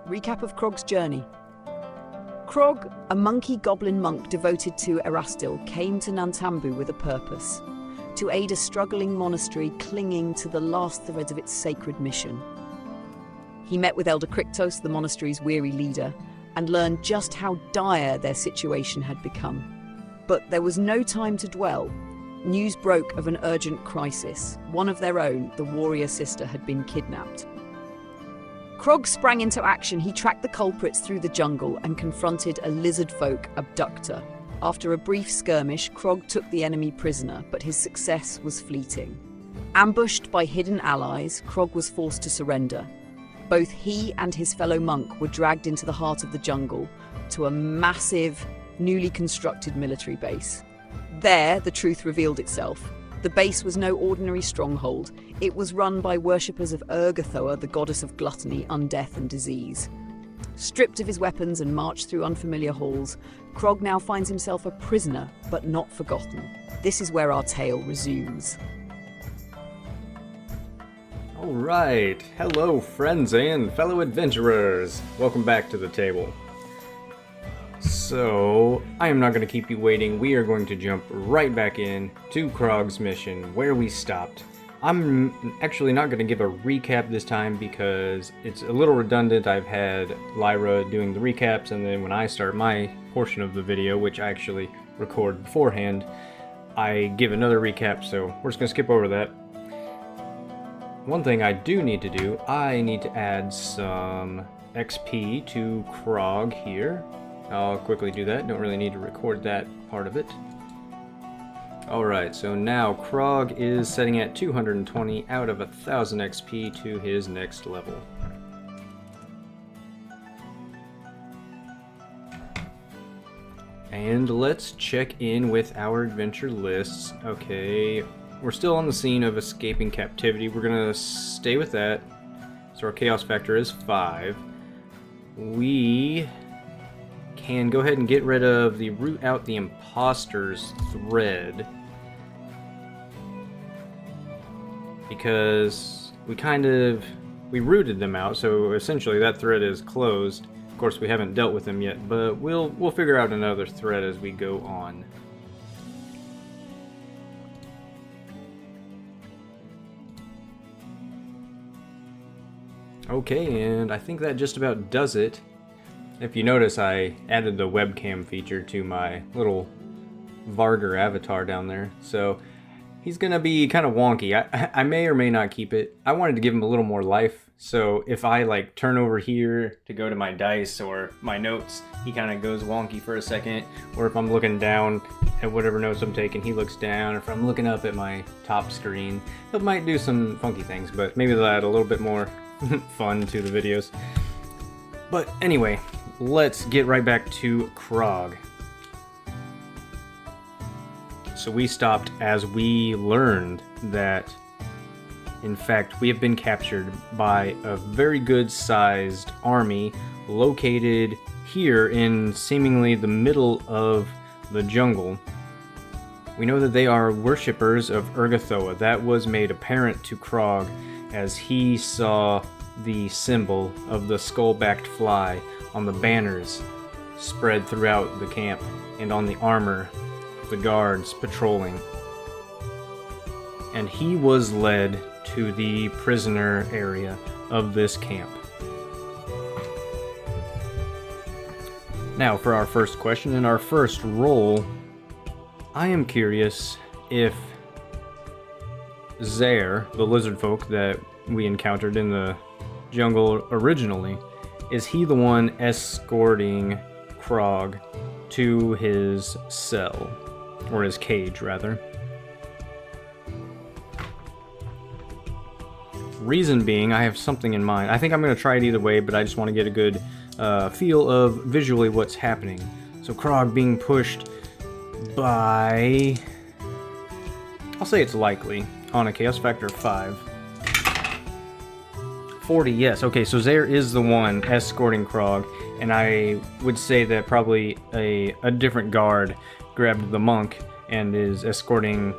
Recap of Krog's journey. Krog, a monkey-goblin monk devoted to Erastilian, came to Nantambu with a purpose: to aid a struggling monastery clinging to the last threads of its sacred mission. He met with Elder Kryktos, the monastery's weary leader, and learned just how dire their situation had become. But there was no time to dwell. News broke of an urgent crisis. One of their own, the warrior sister, had been kidnapped. Krog sprang into action. He tracked the culprits through the jungle and confronted a lizard folk abductor. After a brief skirmish, Krog took the enemy prisoner, but his success was fleeting. Ambushed by hidden allies, Krog was forced to surrender. Both he and his fellow monk were dragged into the heart of the jungle, to a massive, newly constructed military base. There, the truth revealed itself. The base was no ordinary stronghold. It was run by worshippers of Urgathoan, the goddess of gluttony, undeath and disease. Stripped of his weapons and marched through unfamiliar halls, Krog now finds himself a prisoner, but not forgotten. This is where our tale resumes. Alright, hello friends and fellow adventurers! Welcome back to the table. So, I am not going to keep you waiting. We are going to jump right back in to Krog's mission, where we stopped. I'm actually not going to give a recap this time because it's a little redundant. I've had Lyra doing the recaps, and then when I start my portion of the video, which I actually record beforehand, I give another recap, so we're just going to skip over that. One thing I do need to do, I need to add some XP to Krog here. I'll quickly do that, don't really need to record that part of it. Alright, so now Krog is setting at 220 out of 1000 XP to his next level. And let's check in with our adventure lists. Okay, we're still on the scene of escaping captivity. We're gonna stay with that. So our chaos factor is 5. We can go ahead and get rid of the root out the imposters thread, because we rooted them out, so essentially that thread is closed. Of course, we haven't dealt with them yet, but we'll figure out another thread as we go on. Okay, and I think that just about does it. If you notice, I added the webcam feature to my little Varger avatar down there, so he's gonna be kind of wonky. I may or may not keep it. I wanted to give him a little more life, so if I like turn over here to go to my dice or my notes, he kind of goes wonky for a second. Or if I'm looking down at whatever notes I'm taking, he looks down. Or if I'm looking up at my top screen, he might do some funky things, but maybe they'll add a little bit more fun to the videos. But anyway, let's get right back to Krog. So we stopped as we learned that, in fact, we have been captured by a very good-sized army located here in seemingly the middle of the jungle. We know that they are worshippers of Urgathoan. That was made apparent to Krog as he saw the symbol of the skull-backed fly on the banners spread throughout the camp and on the armor of the guards patrolling. And he was led to the prisoner area of this camp. Now for our first question and our first roll, I am curious if Zaire, the lizard folk that we encountered in the jungle originally, is he the one escorting Krog to his cell, or his cage rather? Reason being, I have something in mind. I think I'm going to try it either way, but I just want to get a good feel of visually what's happening. So Krog being pushed by, I'll say it's likely, on a chaos factor of 5. 40, yes. Okay, so Zaire is the one escorting Krog, and I would say that probably a different guard grabbed the monk and is escorting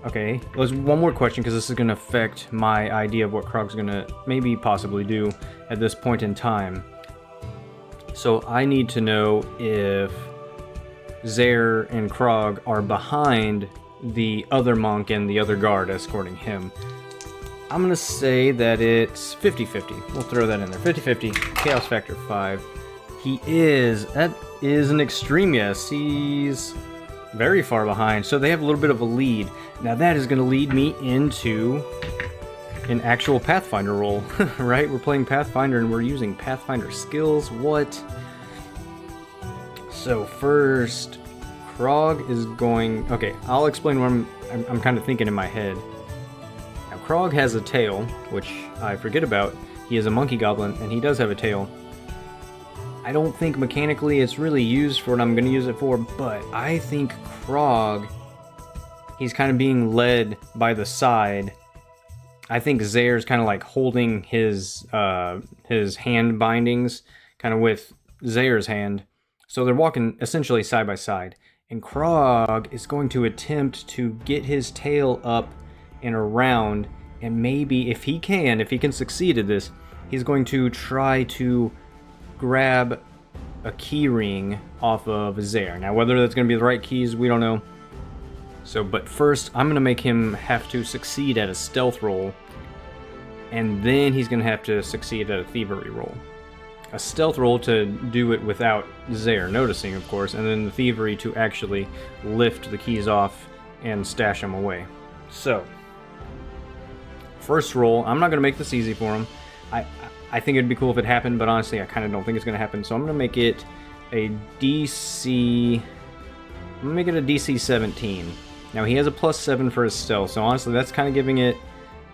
Okay, there's one more question because this is going to affect my idea of what Krog's going to maybe possibly do at this point in time. So I need to know if Zaire and Krog are behind the other monk and the other guard escorting him. I'm going to say that it's 50-50. We'll throw that in there. 50-50, chaos factor 5. He is. That is an extreme yes. He's very far behind, so they have a little bit of a lead. Now that is going to lead me into an actual Pathfinder roll, right? We're playing Pathfinder and we're using Pathfinder skills. What? So first, Krog is going... Okay, I'll explain what I'm kind of thinking in my head. Now, Krog has a tail, which I forget about. He is a monkey goblin, and he does have a tail. I don't think mechanically it's really used for what I'm going to use it for, but I think Krog, he's kind of being led by the side. I think Zaire's kind of like holding his hand bindings kind of with Zaire's hand. So they're walking essentially side by side. And Krog is going to attempt to get his tail up and around, and maybe if he can succeed at this, he's going to try to grab a key ring off of Zaire. Now, whether that's going to be the right keys, we don't know. So, but first, I'm going to make him have to succeed at a stealth roll, and then he's going to have to succeed at a thievery roll. A stealth roll to do it without Zaire noticing, of course, and then the thievery to actually lift the keys off and stash them away. So, first roll, I'm not going to make this easy for him. I think it'd be cool if it happened, but honestly, I kind of don't think it's going to happen. So I'm going to make it a DC... I'm going to make it a DC 17. Now, he has a +7 for his stealth, so honestly, that's kind of giving it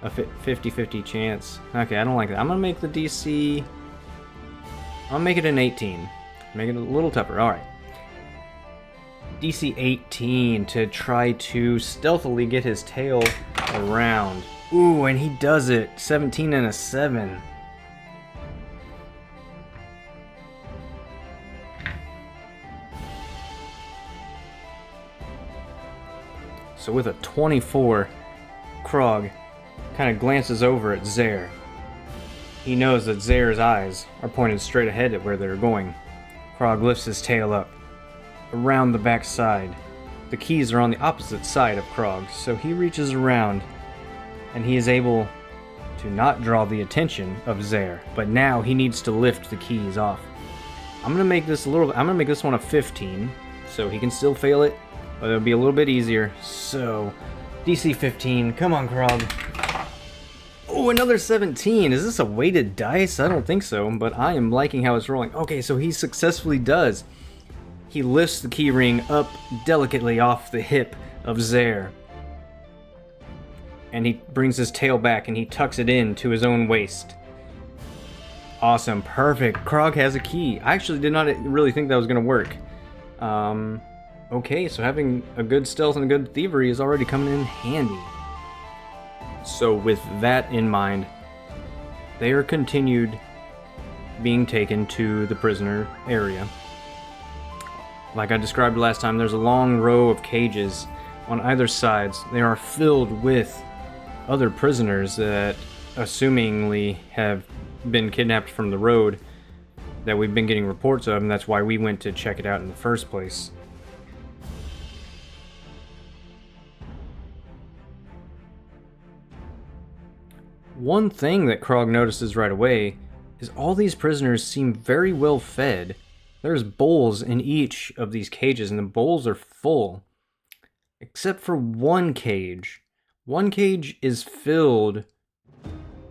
a 50-50 chance. Okay, I don't like that. I'm going to make the DC... I'll make it an 18. Make it a little tougher. Alright. DC 18 to try to stealthily get his tail around. Ooh, and he does it. 17 and a 7. So with a 24, Krog kind of glances over at Zaire. He knows that Zaire's eyes are pointed straight ahead at where they're going. Krog lifts his tail up, around the back side. The keys are on the opposite side of Krog, so he reaches around, and he is able to not draw the attention of Zaire, but now he needs to lift the keys off. I'm gonna make this one a 15, so he can still fail it, but it'll be a little bit easier. So, DC 15, come on, Krog. Oh, another 17. Is this a weighted dice? I don't think so, but I am liking how it's rolling. Okay, so he successfully does. He lifts the key ring up delicately off the hip of Zaire. And he brings his tail back and he tucks it in to his own waist. Awesome, perfect. Krog has a key. I actually did not really think that was going to work. Okay, so having a good stealth and a good thievery is already coming in handy. So with that in mind, they are continued being taken to the prisoner area. Like I described last time, there's a long row of cages on either sides. They are filled with other prisoners that assumingly have been kidnapped from the road that we've been getting reports of, and that's why we went to check it out in the first place. One thing that Krog notices right away is all these prisoners seem very well fed. There's bowls in each of these cages, and the bowls are full. Except for one cage. One cage is filled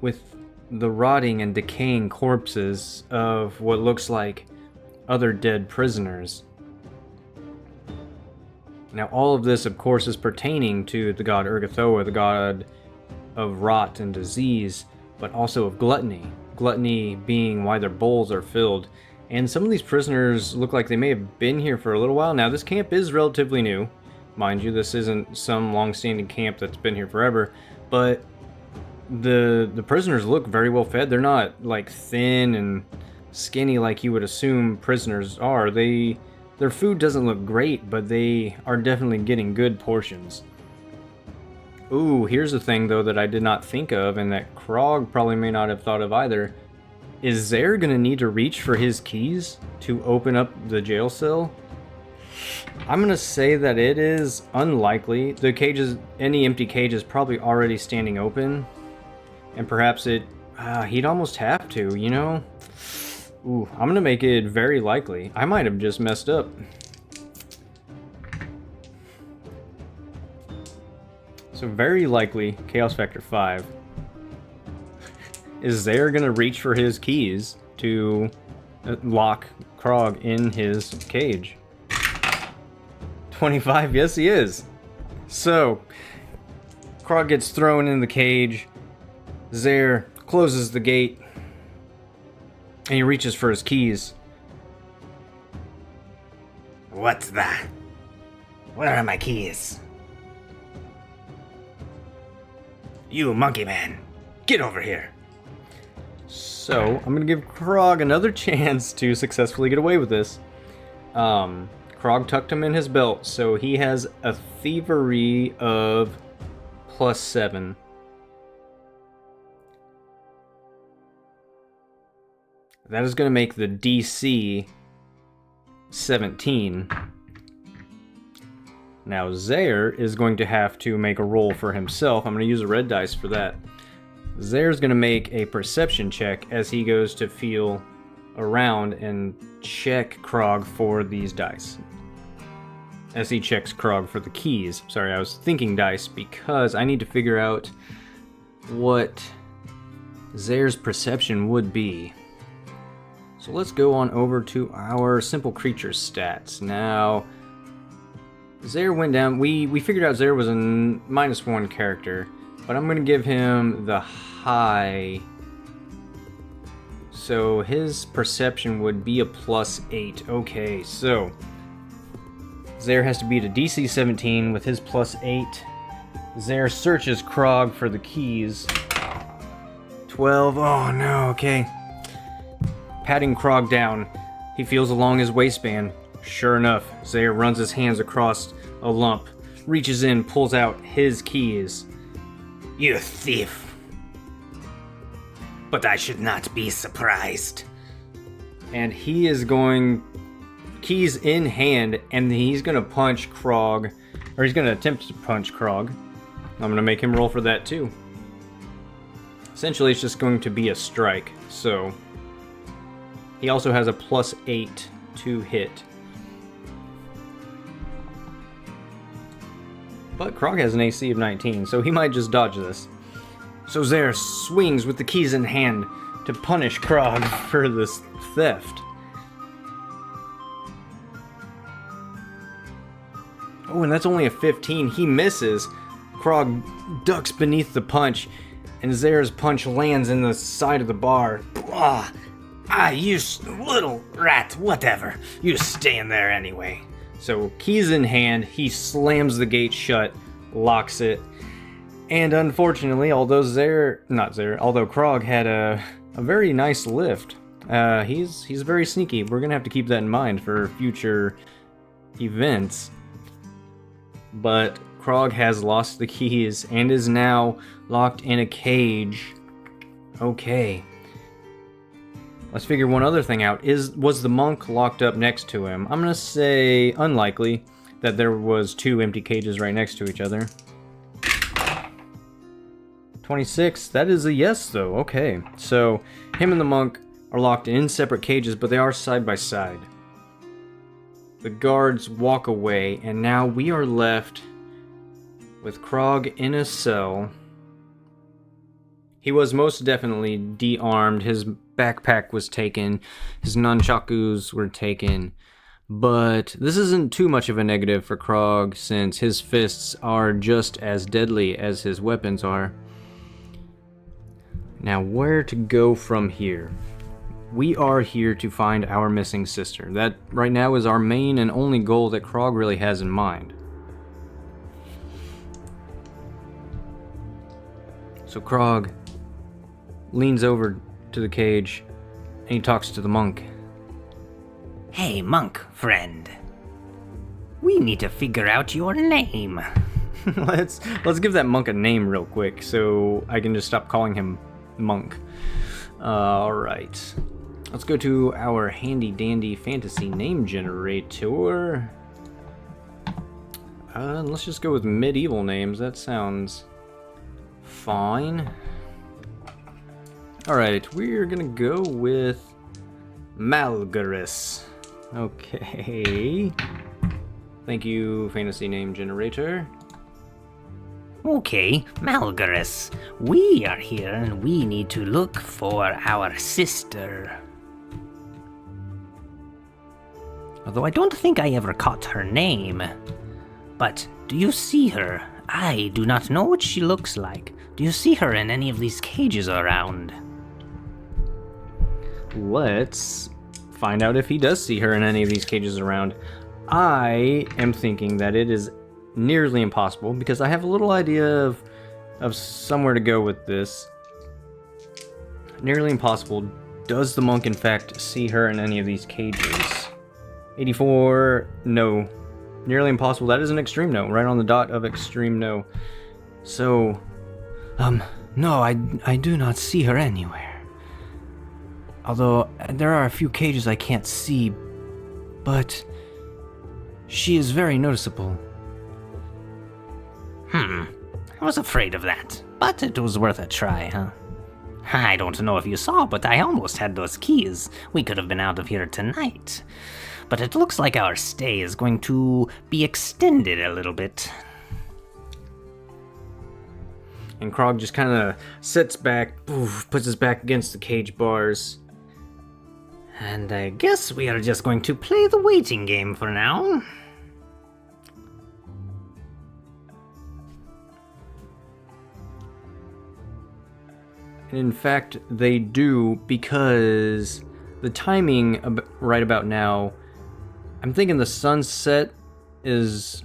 with the rotting and decaying corpses of what looks like other dead prisoners. Now, all of this, of course, is pertaining to the god Urgathoan, the god of rot and disease, but also of gluttony. Gluttony being why their bowls are filled. And some of these prisoners look like they may have been here for a little while. Now, this camp is relatively new. Mind you, this isn't some long-standing camp that's been here forever, but the prisoners look very well fed. They're not like thin and skinny like you would assume prisoners are. Their food doesn't look great, but they are definitely getting good portions. Ooh, here's a thing, though, that I did not think of, and that Krog probably may not have thought of either. Is Zaire gonna need to reach for his keys to open up the jail cell? I'm gonna say that it is unlikely. The cages, any empty cage is probably already standing open. And perhaps he'd almost have to, you know? Ooh, I'm gonna make it very likely. I might have just messed up. So very likely, Chaos Factor 5. Is Zaire gonna reach for his keys to lock Krog in his cage? 25, yes he is. So, Krog gets thrown in the cage. Zaire closes the gate. And he reaches for his keys. What's that? Where are my keys? You monkey man, get over here. So, I'm gonna give Krog another chance to successfully get away with this. Krog tucked him in his belt, so he has a thievery of +7. That is going to make the DC 17. Now Zaire is going to have to make a roll for himself. I'm going to use a red dice for that. Zaire's going to make a perception check as he goes to feel around and check Krog for these dice. As he checks Krog for the keys. Sorry, I was thinking dice because I need to figure out what Zaire's perception would be. So let's go on over to our simple creature stats. Now, Zaire went down. We figured out Zaire was a -1 character, but I'm going to give him the high. So his perception would be a +8. Okay, so Zaire has to beat a DC 17 with his +8. Zaire searches Krog for the keys. 12. Oh no, okay. Patting Krog down, he feels along his waistband. Sure enough, Zaire runs his hands across a lump, reaches in, pulls out his keys. You thief. But I should not be surprised. And he is going, keys in hand, and he's going to punch Krog, or he's going to attempt to punch Krog. I'm going to make him roll for that too. Essentially, it's just going to be a strike, so he also has a +8 to hit. But Krog has an AC of 19, so he might just dodge this. So Zaire swings with the keys in hand to punish Krog for this theft. Oh, and that's only a 15. He misses. Krog ducks beneath the punch, and Zaire's punch lands in the side of the bar. You little rat, whatever. You stay in there anyway. So, keys in hand, he slams the gate shut, locks it, and unfortunately, although Krog had a very nice lift, he's very sneaky. We're gonna have to keep that in mind for future events. But Krog has lost the keys and is now locked in a cage. Okay. Let's figure one other thing out. Was the monk locked up next to him? I'm gonna say unlikely that there was 2 empty cages right next to each other. 26, that is a yes though. Okay, so him and the monk are locked in separate cages, but they are side by side. The guards walk away, and now we are left with Krog in a cell. He was most definitely de-armed. His backpack was taken. His nunchakus were taken. But this isn't too much of a negative for Krog, since his fists are just as deadly as his weapons are. Now, where to go from here? We are here to find our missing sister. That, right now, is our main and only goal that Krog really has in mind. So Krog leans over to the cage, and he talks to the monk. Hey, monk friend. We need to figure out your name. let's give that monk a name real quick so I can just stop calling him monk. Alright. Let's go to our handy dandy fantasy name generator. Let's just go with medieval names. That sounds fine. Alright, we're gonna go with Malgaris. Okay. Thank you, fantasy name generator. Okay, Malgaris, we are here and we need to look for our sister. Although I don't think I ever caught her name. But do you see her? I do not know what she looks like. Do you see her in any of these cages around? Let's find out if he does see her in any of these cages around. I am thinking that it is nearly impossible because I have a little idea of somewhere to go with this. Nearly impossible. Does the monk in fact see her in any of these cages? 84, no. Nearly impossible. That is an extreme no. Right on the dot of extreme no. So, no, I do not see her anywhere. Although, there are a few cages I can't see, but she is very noticeable. I was afraid of that, but it was worth a try, huh? I don't know if you saw, but I almost had those keys. We could have been out of here tonight. But it looks like our stay is going to be extended a little bit. And Krog just kind of sits back, puts his back against the cage bars. And I guess we are just going to play the waiting game for now. And in fact, they do, because the timing right about now, I'm thinking the sunset is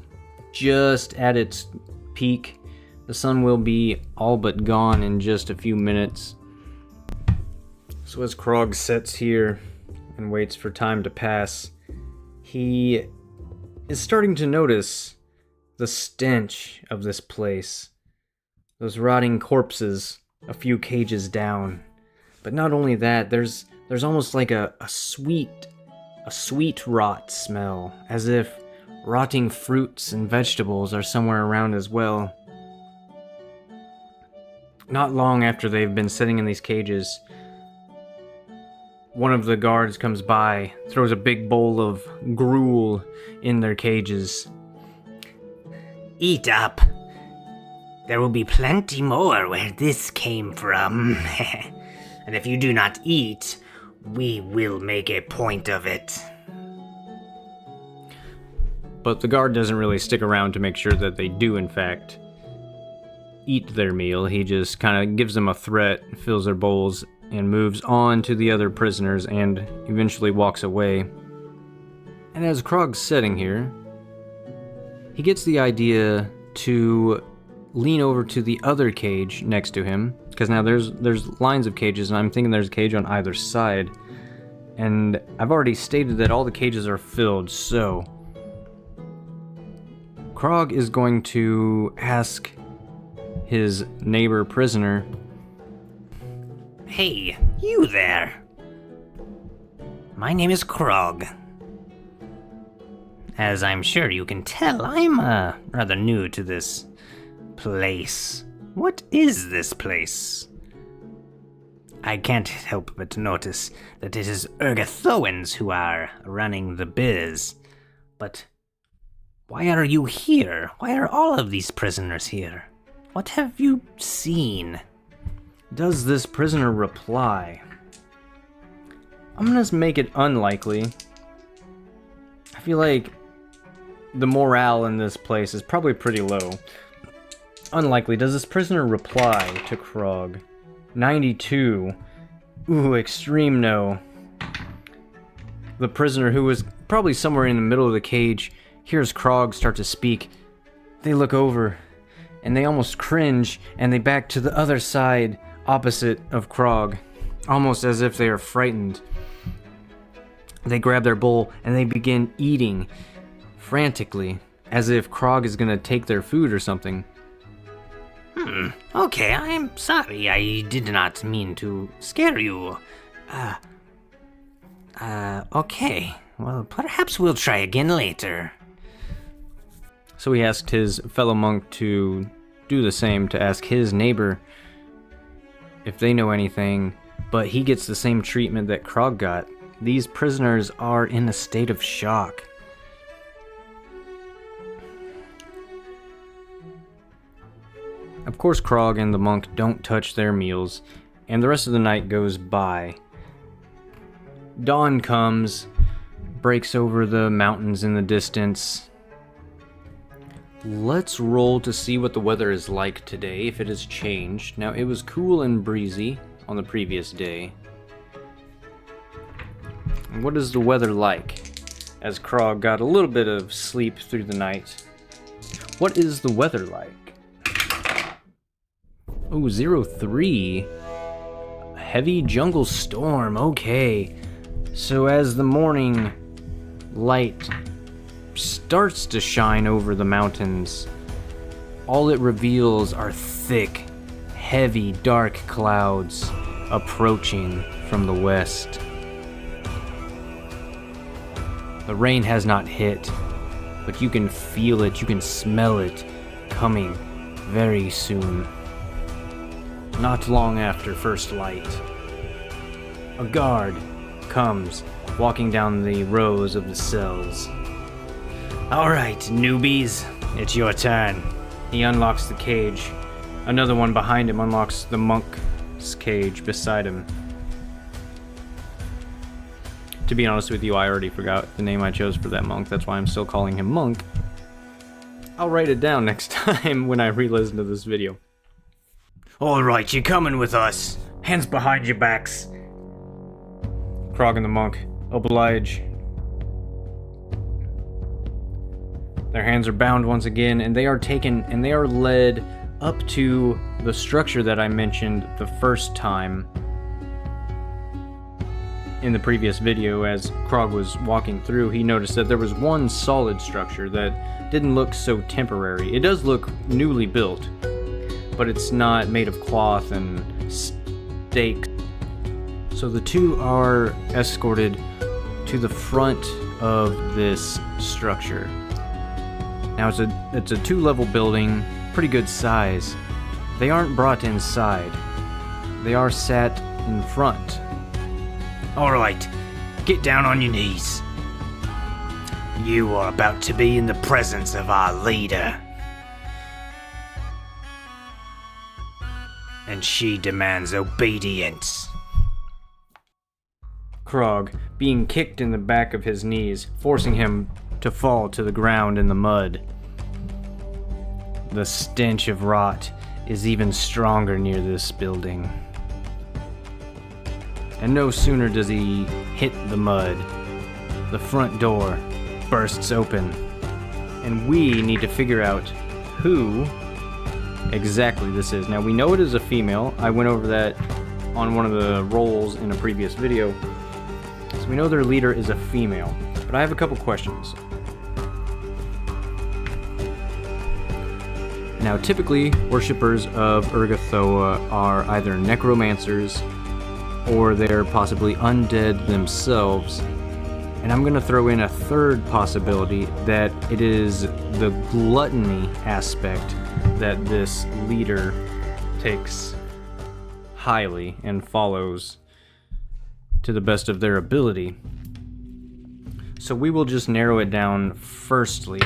just at its peak. The sun will be all but gone in just a few minutes. So as Krog sits here and waits for time to pass, he is starting to notice the stench of this place. Those rotting corpses a few cages down. But not only that, there's almost like a sweet rot smell, as if rotting fruits and vegetables are somewhere around as well. Not long after they've been sitting in these cages, one of the guards comes by, throws a big bowl of gruel in their cages. Eat up. There will be plenty more where this came from. And if you do not eat, we will make a point of it. But the guard doesn't really stick around to make sure that they do, in fact, eat their meal. He just kind of gives them a threat, fills their bowls, and moves on to the other prisoners and eventually walks away. And as Krog's sitting here, he gets the idea to lean over to the other cage next to him, because now there's lines of cages, and I'm thinking there's a cage on either side. And I've already stated that all the cages are filled, so Krog is going to ask his neighbor prisoner, Hey, you there. My name is Krog. As I'm sure you can tell, I'm rather new to this place. What is this place? I can't help but notice that it is Urgathoans who are running the biz. But why are you here? Why are all of these prisoners here? What have you seen? does this prisoner reply? I'm gonna make it unlikely. I feel like the morale in this place is probably pretty low. Unlikely. Does this prisoner reply to Krog? 92. Ooh, extreme no. The prisoner, who was probably somewhere in the middle of the cage, hears Krog start to speak. They look over, and they almost cringe, and they back to the other side, opposite of Krog, almost as if they are frightened. They grab their bowl, and they begin eating frantically. as if Krog is gonna take their food or something. Okay, I'm sorry. I did not mean to scare you. Okay. Well, perhaps we'll try again later. So he asked his fellow monk to do the same, to ask his neighbor if they know anything, but he gets the same treatment that Krog got. These prisoners are in a state of shock. Of course, Krog and the monk don't touch their meals, and the rest of the night goes by. Dawn comes, breaks over the mountains in the distance. Let's roll to see what the weather is like today, if it has changed. Now, it was cool and breezy on the previous day. And what is the weather like? As Krog got a little bit of sleep through the night. What is the weather like? Oh, 03. Heavy jungle storm, okay. So as the morning light starts to shine over the mountains, all it reveals are thick, heavy, dark clouds approaching from the west. The rain has not hit, but you can feel it, you can smell it coming very soon. Not long after first light, a guard comes walking down the rows of the cells. Alright, newbies, it's your turn. He unlocks the cage. Another one behind him unlocks the monk's cage beside him. To be honest with you, I already forgot the name I chose for that monk. That's why I'm still calling him Monk. I'll write it down next time when I re-listen to this video. Alright, you're coming with us. Hands behind your backs. Krog and the monk oblige. Their hands are bound once again, and they are taken and they are led up to the structure that I mentioned the first time in the previous video. As Krog was walking through, he noticed that there was one solid structure that didn't look so temporary. It does look newly built, but it's not made of cloth and stakes. So the two are escorted to the front of this structure. Now it's a two-level building, pretty good size. They aren't brought inside. They are sat in front. Alright, get down on your knees. You are about to be in the presence of our leader. And she demands obedience. Krog being kicked in the back of his knees, forcing him to fall to the ground in the mud. The stench of rot is even stronger near this building. And no sooner does he hit the mud, the front door bursts open, and we need to figure out who exactly this is. Now, we know it is a female. I went over that on one of the rolls in a previous video. So we know their leader is a female. But I have a couple questions. Now, typically, worshippers of Urgathoan are either necromancers or they're possibly undead themselves. And I'm going to throw in a third possibility, that it is the gluttony aspect that this leader takes highly and follows to the best of their ability. So we will just narrow it down. Firstly,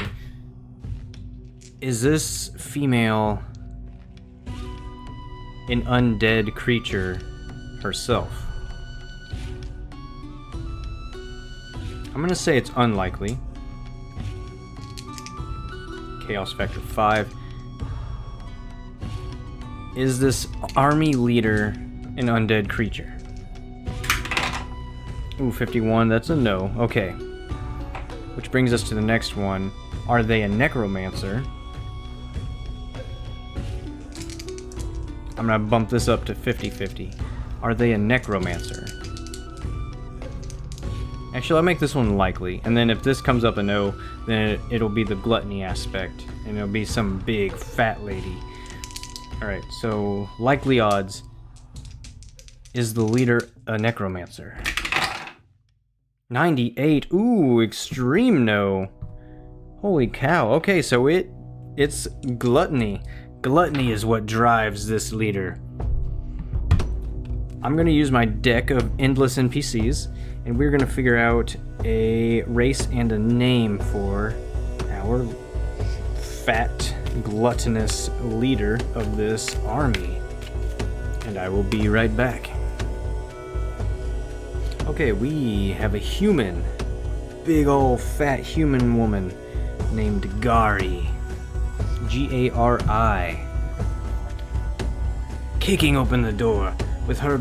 is this female an undead creature herself? I'm gonna say it's unlikely. Chaos factor 5. Is this army leader an undead creature? Ooh, 51, that's a no. Okay. Which brings us to the next one. Are they a necromancer? I'm gonna bump this up to 50-50. Are they a necromancer? Actually, I'll make this one likely, and then if this comes up a no, then it'll be the gluttony aspect, and it'll be some big fat lady. Alright, so likely odds. Is the leader a necromancer? 98. Ooh, extreme no. Holy cow. Okay, so it's gluttony. Gluttony is what drives this leader. I'm gonna use my deck of endless NPCs, and we're gonna figure out a race and a name for our fat, gluttonous leader of this army. And I will be right back. Okay, we have a human. Big ol' fat human woman named Gari. Gari. Kicking open the door with her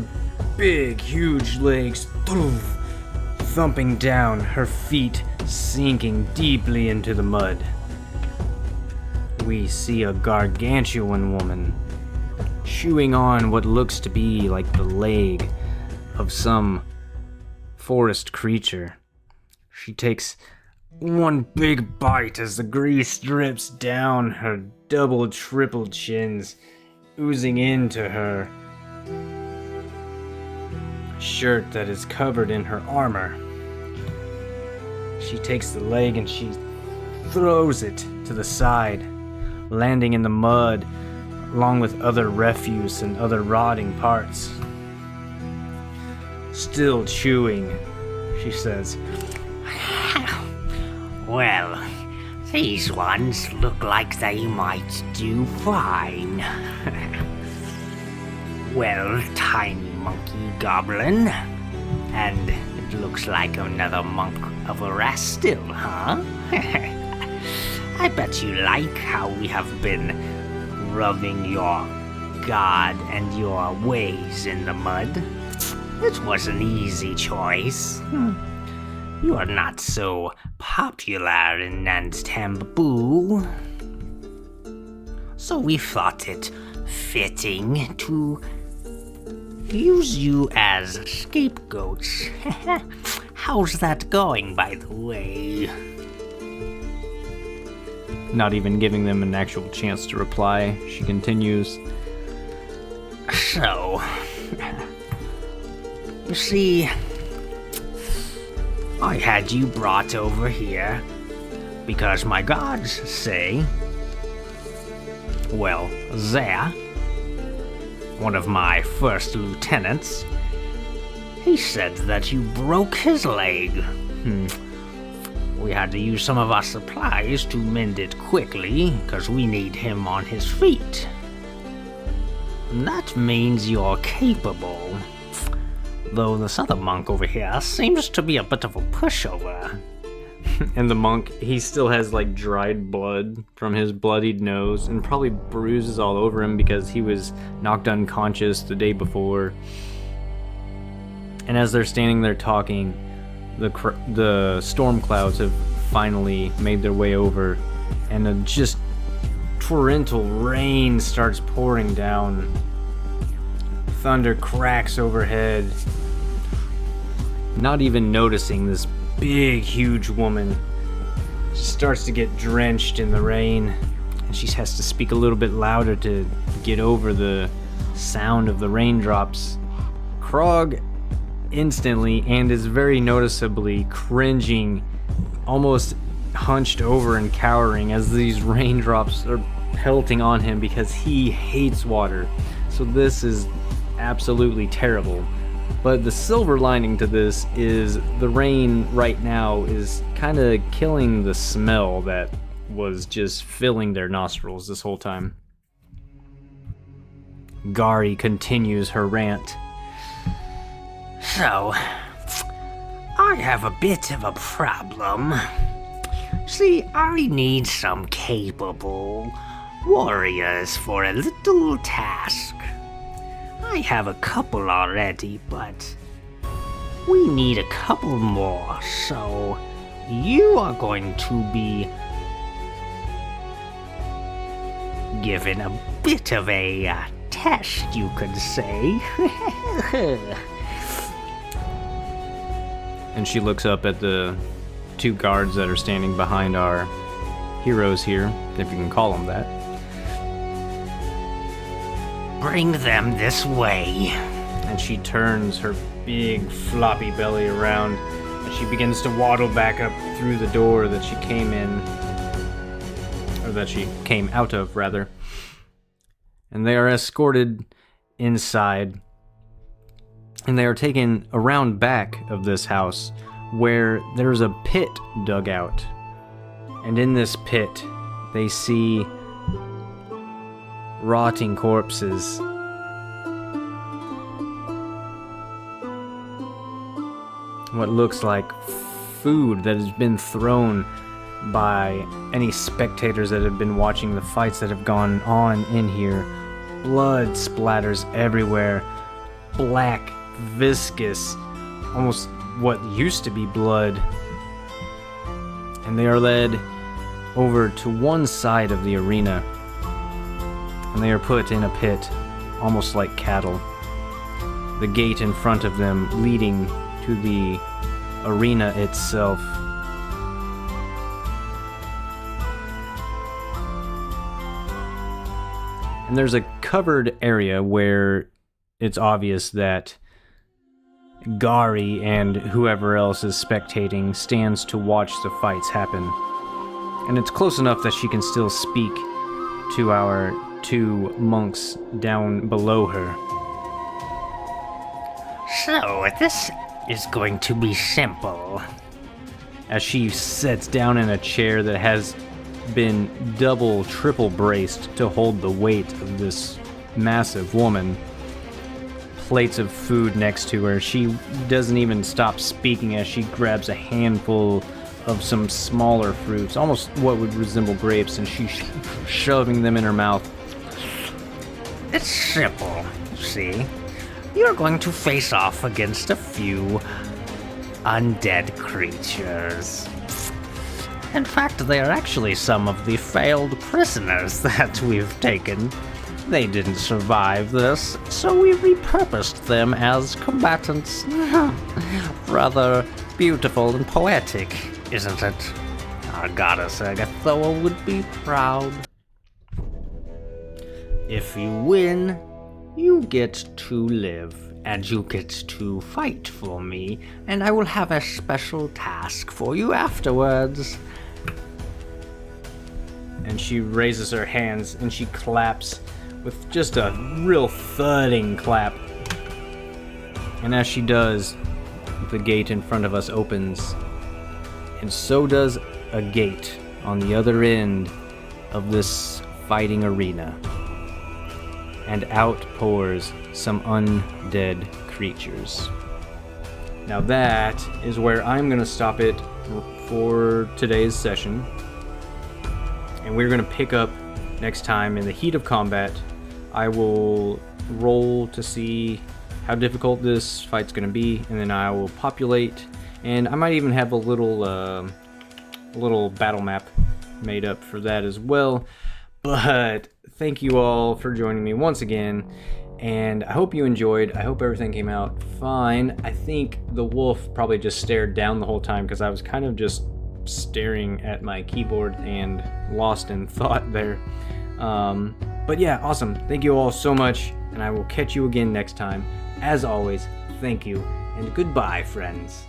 big, huge legs thumping down, her feet sinking deeply into the mud. We see a gargantuan woman chewing on what looks to be like the leg of some forest creature. She takes one big bite as the grease drips down her double, triple chins, oozing into her shirt that is covered in her armor. She takes the leg and she throws it to the side, landing in the mud along with other refuse and other rotting parts. Still chewing, she says, Well, these ones look like they might do fine. Well, tiny monkey goblin. And it looks like another monk of Erastil, huh? I bet you like how we have been rubbing your god and your ways in the mud. It was an easy choice. You are not so popular in Nantambu, so we thought it fitting to use you as scapegoats. How's that going, by the way? not even giving them an actual chance to reply. She continues, So, you see, I had you brought over here because my gods say, well, there, one of my first lieutenants, he said that you broke his leg. We had to use some of our supplies to mend it quickly, because we need him on his feet. And that means you're capable. Though this other monk over here seems to be a bit of a pushover. and the monk, he still has like dried blood from his bloodied nose and probably bruises all over him because he was knocked unconscious the day before. And as they're standing there talking, the storm clouds have finally made their way over, and a just torrential rain starts pouring down. Thunder cracks overhead. Not even noticing this big, huge woman starts to get drenched in the rain, and she has to speak a little bit louder to get over the sound of the raindrops. Krog instantly and is very noticeably cringing, almost hunched over and cowering as these raindrops are pelting on him because he hates water. So this is absolutely terrible. But the silver lining to this is the rain right now is kind of killing the smell that was just filling their nostrils this whole time. Gari continues her rant. So, I have a bit of a problem. See, I need some capable warriors for a little task. I have a couple already, but we need a couple more, so you are going to be given a bit of a test, you could say. And she looks up at the two guards that are standing behind our heroes here, if you can call them that. Bring them this way. And she turns her big floppy belly around, and she begins to waddle back up through the door that she came in, or that she came out of, rather. And they are escorted inside, and they are taken around back of this house, where there's a pit dug out. And in this pit, they see rotting corpses. What looks like food that has been thrown by any spectators that have been watching the fights that have gone on in here. Blood splatters everywhere. Black, viscous, almost what used to be blood. And they are led over to one side of the arena, and they are put in a pit, almost like cattle. The gate in front of them leading to the arena itself. And there's a covered area where it's obvious that Gari and whoever else is spectating stands to watch the fights happen. And it's close enough that she can still speak to our two monks down below her. So, this is going to be simple. As she sits down in a chair that has been double, triple braced to hold the weight of this massive woman. Plates of food next to her. She doesn't even stop speaking as she grabs a handful of some smaller fruits, almost what would resemble grapes, and she's shoving them in her mouth. It's simple, see? You're going to face off against a few undead creatures. In fact, they are actually some of the failed prisoners that we've taken. They didn't survive this, so we repurposed them as combatants. Rather beautiful and poetic, isn't it? Our goddess Urgathoan would be proud. If you win, you get to live, and you get to fight for me, and I will have a special task for you afterwards. And she raises her hands and she claps with just a real thudding clap. And as she does, the gate in front of us opens, and so does a gate on the other end of this fighting arena. And out pours some undead creatures. Now that is where I'm going to stop it for today's session. And we're going to pick up next time in the heat of combat. I will roll to see how difficult this fight's going to be, and then I will populate, and I might even have a little battle map made up for that as well. But thank you all for joining me once again, and I hope you enjoyed. I hope everything came out fine. I think the wolf probably just stared down the whole time because I was kind of just staring at my keyboard and lost in thought there. But yeah, awesome. Thank you all so much, and I will catch you again next time. As always, thank you, and goodbye, friends.